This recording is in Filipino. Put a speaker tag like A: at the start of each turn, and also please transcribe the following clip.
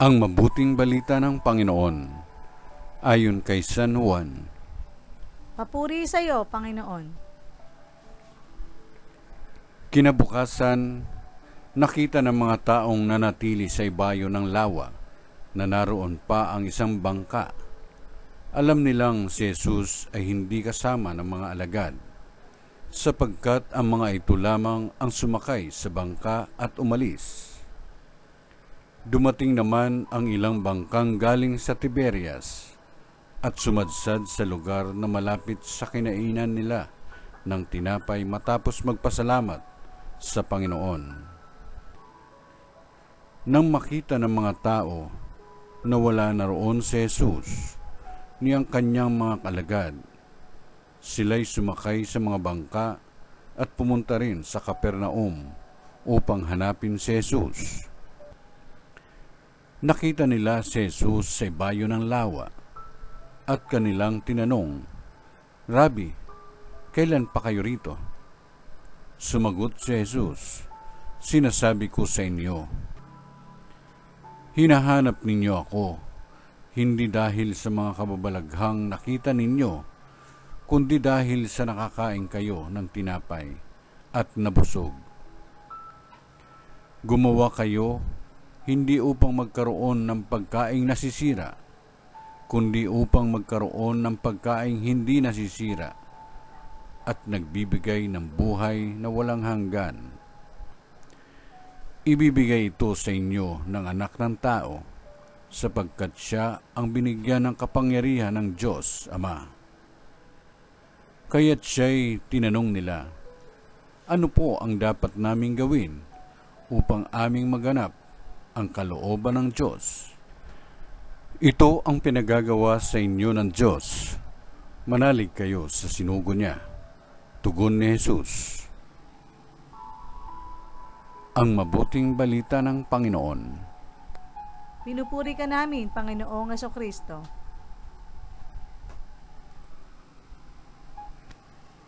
A: Ang mabuting balita ng Panginoon ayon kay San Juan.
B: Papuri sa iyo, Panginoon.
A: Kinabukasan, nakita ng mga taong nanatili sa ibayo ng lawa na naroon pa ang isang bangka. Alam nilang si Jesus ay hindi kasama ng mga alagad, sapagkat ang mga ito lamang ang sumakay sa bangka at umalis. Dumating naman ang ilang bangkang galing sa Tiberias at sumadsad sa lugar na malapit sa kinainan nila ng tinapay matapos magpasalamat sa Panginoon. Nang makita ng mga tao na wala na roon si Jesus ni ang kanyang mga kalagad, sila'y sumakay sa mga bangka at pumunta rin sa Capernaum upang hanapin si Jesus. Nakita nila si Jesus sa ibayo ng lawa at kanilang tinanong, "Rabi, kailan pa kayo rito?" Sumagot si Jesus, "Sinasabi ko sa inyo, hinahanap ninyo ako, hindi dahil sa mga kababalaghang nakita ninyo, kundi dahil sa nakakain kayo ng tinapay at nabusog. Gumawa kayo hindi upang magkaroon ng pagkaing nasisira, kundi upang magkaroon ng pagkaing hindi nasisira at nagbibigay ng buhay na walang hanggan. Ibibigay ito sa inyo ng Anak ng Tao, sapagkat siya ang binigyan ng kapangyarihan ng Diyos Ama." Kaya't siya'y tinanong nila, "Ano po ang dapat naming gawin upang aming maganap ang kalooban ng Diyos?" "Ito ang pinagagawa sa inyo ng Diyos. Manalig kayo sa sinugo niya." Tugon ni Jesus. Ang mabuting balita ng Panginoon.
B: Pinupuri ka namin, Panginoong Jesucristo.